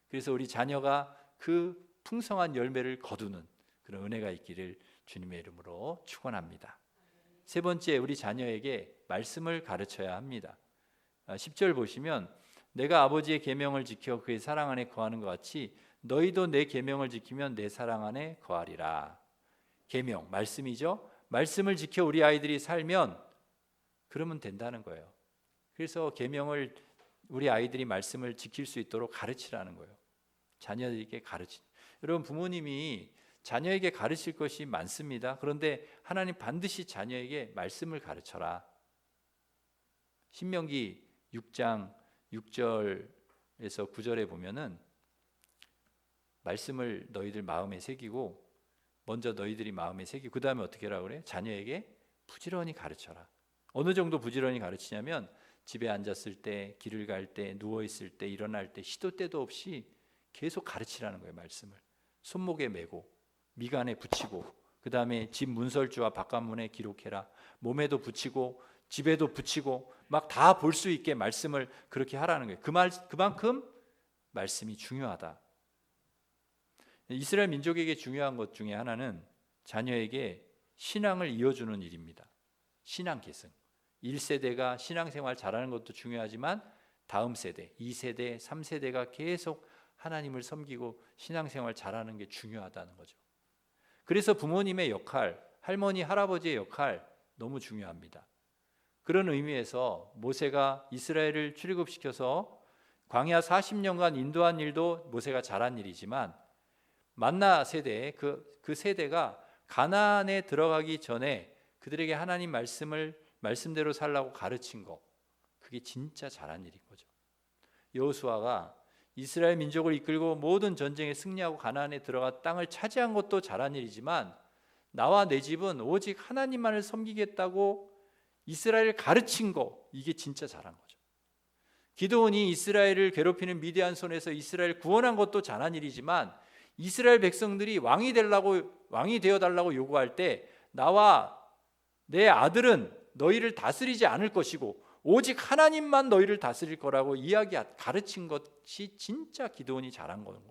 그래서 우리 자녀가 그 풍성한 열매를 거두는 그런 은혜가 있기를 주님의 이름으로 축원합니다. 세 번째, 우리 자녀에게 말씀을 가르쳐야 합니다. 10절 보시면 내가 아버지의 계명을 지켜 그의 사랑 안에 거하는 것 같이 너희도 내 계명을 지키면 내 사랑 안에 거하리라. 계명, 말씀이죠. 말씀을 지켜 우리 아이들이 살면 그러면 된다는 거예요. 그래서 계명을, 우리 아이들이 말씀을 지킬 수 있도록 가르치라는 거예요. 자녀에게 여러분, 부모님이 자녀에게 가르칠 것이 많습니다. 그런데 하나님 반드시 자녀에게 말씀을 가르쳐라. 신명기 6장 6절에서 9절에 보면은 말씀을 너희들 마음에 새기고, 먼저 너희들이 마음에 새기고 그 다음에 어떻게 하라고 그래? 자녀에게 부지런히 가르쳐라. 어느 정도 부지런히 가르치냐면 집에 앉았을 때, 길을 갈 때, 누워있을 때, 일어날 때 시도 때도 없이 계속 가르치라는 거예요. 말씀을 손목에 메고 미간에 붙이고, 그 다음에 집 문설주와 바깥문에 기록해라. 몸에도 붙이고 집에도 붙이고 막 다 볼 수 있게 말씀을 그렇게 하라는 거예요. 그만큼 말씀이 중요하다. 이스라엘 민족에게 중요한 것 중에 하나는 자녀에게 신앙을 이어주는 일입니다. 신앙 계승. 1세대가 신앙생활 잘하는 것도 중요하지만 다음 세대, 2세대, 3세대가 계속 하나님을 섬기고 신앙생활 잘하는 게 중요하다는 거죠. 그래서 부모님의 역할, 할머니, 할아버지의 역할 너무 중요합니다. 그런 의미에서 모세가 이스라엘을 출애굽시켜서 광야 40년간 인도한 일도 모세가 잘한 일이지만, 만나 세대, 그 세대가 가나안에 들어가기 전에 그들에게 하나님 말씀대로 살라고 가르친 거, 그게 진짜 잘한 일인 거죠. 여호수아가 이스라엘 민족을 이끌고 모든 전쟁에 승리하고 가나안에 들어가 땅을 차지한 것도 잘한 일이지만, 나와 내 집은 오직 하나님만을 섬기겠다고 이스라엘을 가르친 거, 이게 진짜 잘한 거죠. 기드온이 이스라엘을 괴롭히는 미디안 손에서 이스라엘 구원한 것도 잘한 일이지만, 이스라엘 백성들이 왕이 되어 달라고 요구할 때 나와 내 아들은 너희를 다스리지 않을 것이고 오직 하나님만 너희를 다스릴 거라고 가르친 것이 진짜 기드온이 잘한 거죠.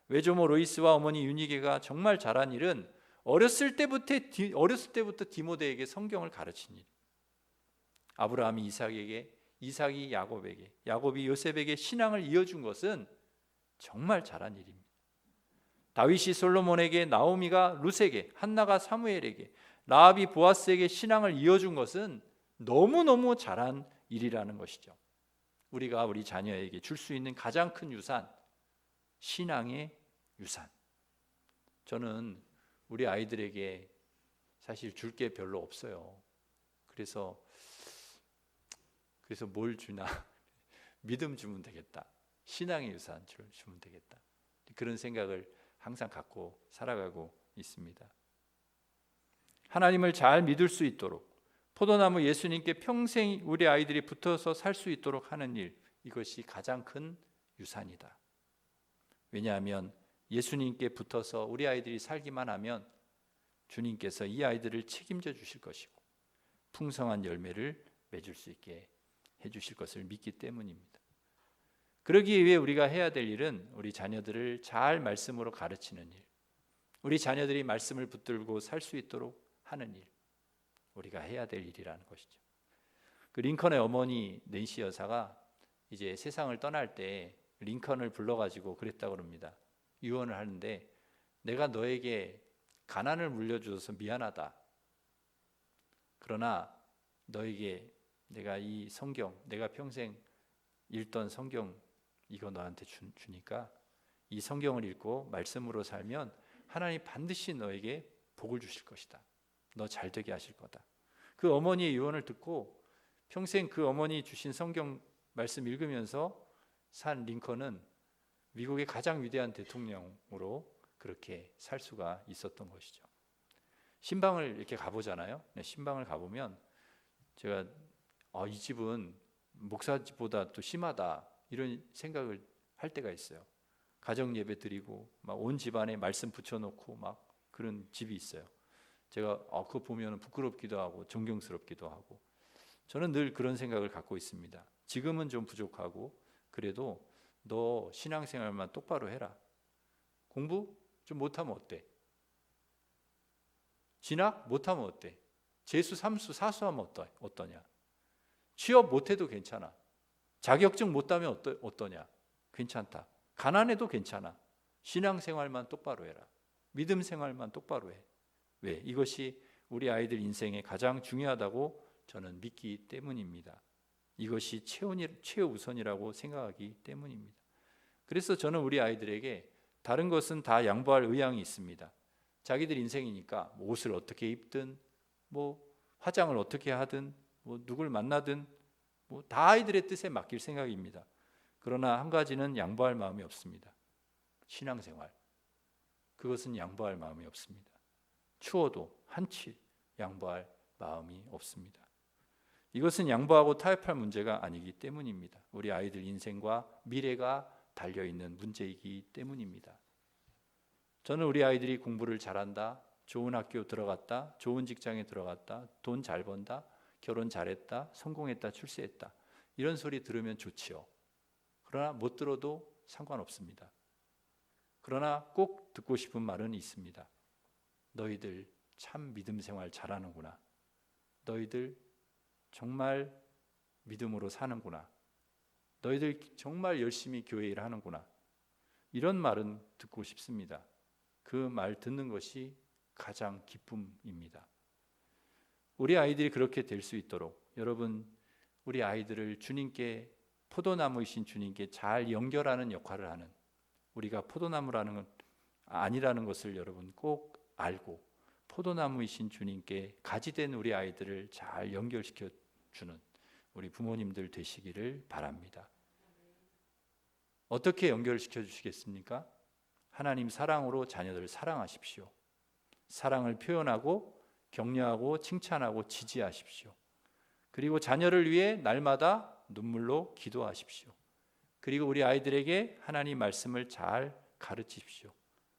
외조모 로이스와 어머니 유니게가 정말 잘한 일은 어렸을 때부터 디모데에게 성경을 가르친 일. 아브라함이 이삭에게, 이삭이 야곱에게, 야곱이 요셉에게 신앙을 이어준 것은 정말 잘한 일입니다. 다윗이 솔로몬에게, 나오미가 룻에게, 한나가 사무엘에게, 라합이 보아스에게 신앙을 이어준 것은 너무너무 잘한 일이라는 것이죠. 우리가 우리 자녀에게 줄 수 있는 가장 큰 유산, 신앙의 유산. 저는 우리 아이들에게 사실 줄 게 별로 없어요. 그래서 뭘 주나? 믿음 주면 되겠다. 신앙의 유산 주면 되겠다. 그런 생각을 항상 갖고 살아가고 있습니다. 하나님을 잘 믿을 수 있도록, 포도나무 예수님께 평생 우리 아이들이 붙어서 살 수 있도록 하는 일, 이것이 가장 큰 유산이다. 왜냐하면 예수님께 붙어서 우리 아이들이 살기만 하면 주님께서 이 아이들을 책임져 주실 것이고 풍성한 열매를 맺을 수 있게 해주실 것을 믿기 때문입니다. 그러기 위해 우리가 해야 될 일은 우리 자녀들을 잘 말씀으로 가르치는 일, 우리 자녀들이 말씀을 붙들고 살 수 있도록 하는 일, 우리가 해야 될 일이라는 것이죠. 그 링컨의 어머니 낸시 여사가 이제 세상을 떠날 때 링컨을 불러가지고 그랬다고 합니다. 유언을 하는데, 내가 너에게 가난을 물려줘서 미안하다. 그러나 너에게 내가 이 성경, 내가 평생 읽던 성경 이거 너한테 주니까 이 성경을 읽고 말씀으로 살면 하나님 반드시 너에게 복을 주실 것이다. 너 잘되게 하실 거다. 그 어머니의 유언을 듣고 평생 그 어머니 주신 성경 말씀 읽으면서 산 링컨은 미국의 가장 위대한 대통령으로 그렇게 살 수가 있었던 것이죠. 신방을 이렇게 가보잖아요. 신방을 가보면 제가 이 집은 목사 집보다 또 심하다 이런 생각을 할 때가 있어요. 가정 예배 드리고 막 온 집안에 말씀 붙여놓고 막 그런 집이 있어요. 제가 그거 보면 부끄럽기도 하고 존경스럽기도 하고 저는 늘 그런 생각을 갖고 있습니다. 지금은 좀 부족하고 그래도 너 신앙생활만 똑바로 해라. 공부 좀 못하면 어때? 진학 못하면 어때? 재수, 삼수, 사수하면 어떠냐? 취업 못해도 괜찮아. 자격증 못 따면 어떠냐? 괜찮다. 가난해도 괜찮아. 신앙생활만 똑바로 해라. 믿음 생활만 똑바로 해. 왜? 이것이 우리 아이들 인생에 가장 중요하다고 저는 믿기 때문입니다. 이것이 최우선이라고 생각하기 때문입니다. 그래서 저는 우리 아이들에게 다른 것은 다 양보할 의향이 있습니다. 자기들 인생이니까 옷을 어떻게 입든 화장을 어떻게 하든 누굴 만나든 다 아이들의 뜻에 맡길 생각입니다. 그러나 한 가지는 양보할 마음이 없습니다. 신앙생활. 그것은 양보할 마음이 없습니다. 추워도 한치 양보할 마음이 없습니다. 이것은 양보하고 타협할 문제가 아니기 때문입니다. 우리 아이들 인생과 미래가 달려있는 문제이기 때문입니다. 저는 우리 아이들이 공부를 잘한다, 좋은 학교 들어갔다, 좋은 직장에 들어갔다, 돈 잘 번다, 결혼 잘했다, 성공했다, 출세했다 이런 소리 들으면 좋지요. 그러나 못 들어도 상관없습니다. 그러나 꼭 듣고 싶은 말은 있습니다. 너희들 참 믿음 생활 잘하는구나. 너희들 정말 믿음으로 사는구나. 너희들 정말 열심히 교회 일 하는구나. 이런 말은 듣고 싶습니다. 그 말 듣는 것이 가장 기쁨입니다. 우리 아이들이 그렇게 될 수 있도록 여러분 우리 아이들을 주님께 포도나무이신 주님께 잘 연결하는 역할을 하는 우리가 포도나무라는 건 아니라는 것을 여러분 꼭 알고 포도나무이신 주님께 가지된 우리 아이들을 잘 연결시켜 주는 우리 부모님들 되시기를 바랍니다. 어떻게 연결시켜 주시겠습니까? 하나님 사랑으로 자녀들을 사랑하십시오. 사랑을 표현하고 격려하고 칭찬하고 지지하십시오. 그리고 자녀를 위해 날마다 눈물로 기도하십시오. 그리고 우리 아이들에게 하나님 말씀을 잘 가르치십시오.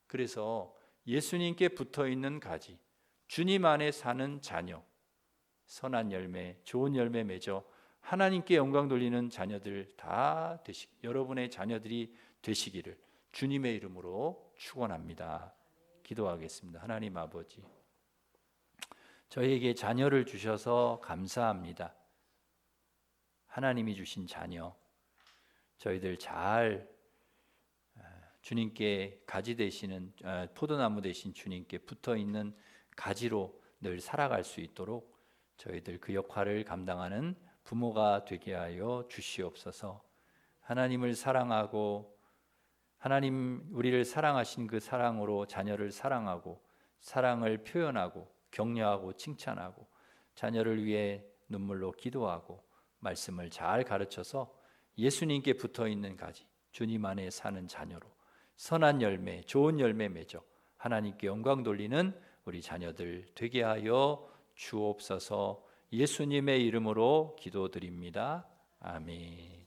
그래서 예수님께 붙어있는 가지, 주님 안에 사는 자녀, 선한 열매, 좋은 열매 맺어 하나님께 영광 돌리는 자녀들 다 여러분의 자녀들이 되시기를 주님의 이름으로 축원합니다. 기도하겠습니다. 하나님 아버지, 저희에게 자녀를 주셔서 감사합니다. 하나님이 주신 자녀, 저희들 잘 주님께 가지 되시는 포도나무 되신 주님께 붙어있는 가지로 늘 살아갈 수 있도록 저희들 그 역할을 감당하는 부모가 되게 하여 주시옵소서. 하나님을 사랑하고 하나님 우리를 사랑하신 그 사랑으로 자녀를 사랑하고 사랑을 표현하고 격려하고 칭찬하고 자녀를 위해 눈물로 기도하고 말씀을 잘 가르쳐서 예수님께 붙어있는 가지 주님 안에 사는 자녀로 선한 열매 좋은 열매 맺어 하나님께 영광 돌리는 우리 자녀들 되게 하여 주옵소서. 예수님의 이름으로 기도드립니다. 아멘.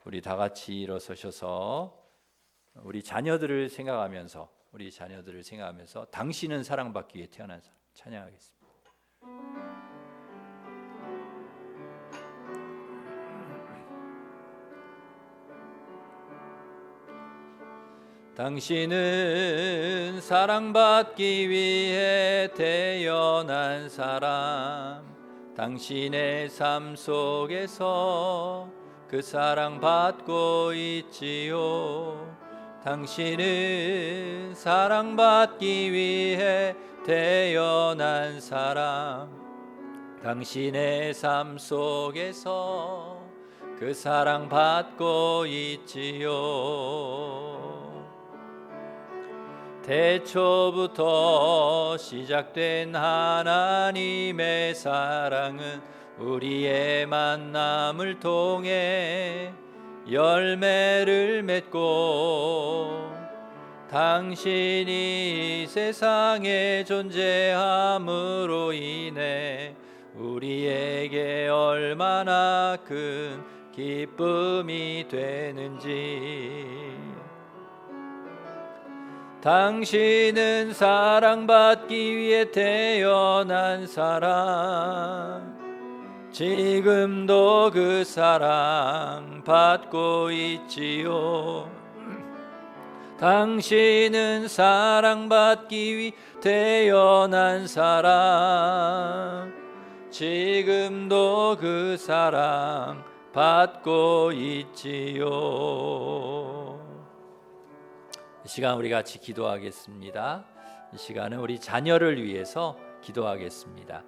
우리 다 같이 일어서셔서 우리 자녀들을 생각하면서 당신은 사랑받기 위해 태어난 사람 찬양하겠습니다. 당신은 사랑받기 위해 태어난 사람, 당신의 삶 속에서 그 사랑받고 있지요. 당신은 사랑받기 위해 태어난 사람. 당신의 삶 속에서 그 사랑 받고 있지요. 태초부터 시작된 하나님의 사랑은 우리의 만남을 통해 열매를 맺고 당신이 세상에 존재함으로 인해 우리에게 얼마나 큰 기쁨이 되는지. 당신은 사랑받기 위해 태어난 사람. 지금도 그 사랑 받고 있지요. 당신은 사랑받기 위해 태어난 사람. 지금도 그 사랑 받고 있지요. 이 시간 우리 같이 기도하겠습니다. 이 시간은 우리 자녀를 위해서 기도하겠습니다.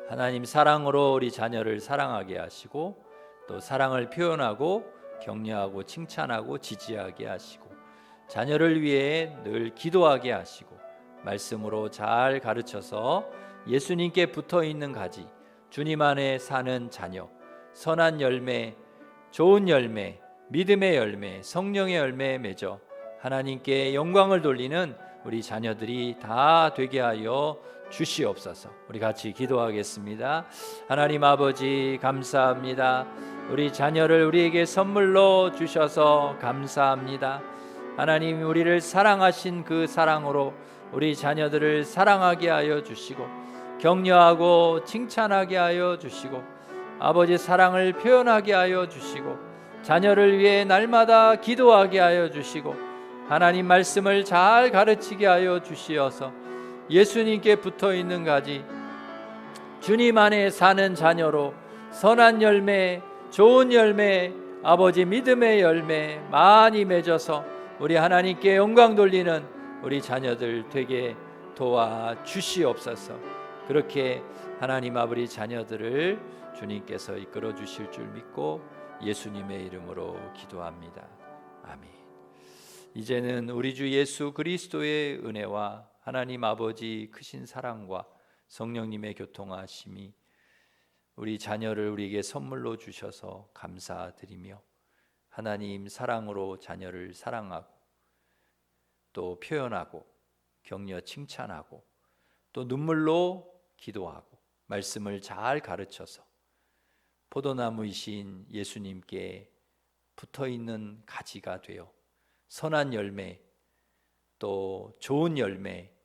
하나님 사랑으로 우리 자녀를 사랑하게 하시고 또 사랑을 표현하고 격려하고 칭찬하고 지지하게 하시고 자녀를 위해 늘 기도하게 하시고 말씀으로 잘 가르쳐서 예수님께 붙어있는 가지, 주님 안에 사는 자녀, 선한 열매, 좋은 열매, 믿음의 열매, 성령의 열매에 맺어 하나님께 영광을 돌리는 우리 자녀들이 다 되게 하여 주시옵소서. 우리 같이 기도하겠습니다. 하나님 아버지 감사합니다. 우리 자녀를 우리에게 선물로 주셔서 감사합니다. 하나님 우리를 사랑하신 그 사랑으로 우리 자녀들을 사랑하게 하여 주시고 격려하고 칭찬하게 하여 주시고 아버지 사랑을 표현하게 하여 주시고 자녀를 위해 날마다 기도하게 하여 주시고 하나님 말씀을 잘 가르치게 하여 주시어서 예수님께 붙어있는 가지, 주님 안에 사는 자녀로 선한 열매, 좋은 열매, 아버지 믿음의 열매 많이 맺어서 우리 하나님께 영광 돌리는 우리 자녀들 되게 도와주시옵소서. 그렇게 하나님 아버지 자녀들을 주님께서 이끌어 주실 줄 믿고 예수님의 이름으로 기도합니다. 아멘. 이제는 우리 주 예수 그리스도의 은혜와 하나님 아버지 크신 사랑과 성령님의 교통하심이 우리 자녀를 우리에게 선물로 주셔서 감사드리며 하나님 사랑으로 자녀를 사랑하고 또 표현하고 격려 칭찬하고 또 눈물로 기도하고 말씀을 잘 가르쳐서 포도나무이신 예수님께 붙어있는 가지가 되어 선한 열매 또 좋은 열매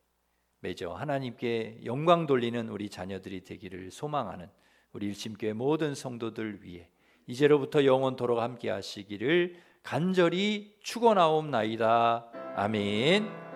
맺어 하나님께 영광 돌리는 우리 자녀들이 되기를 소망하는 우리 일심교회 모든 성도들 위해 이제로부터 영원토록 함께 하시기를 간절히 축원하옵나이다. 아멘.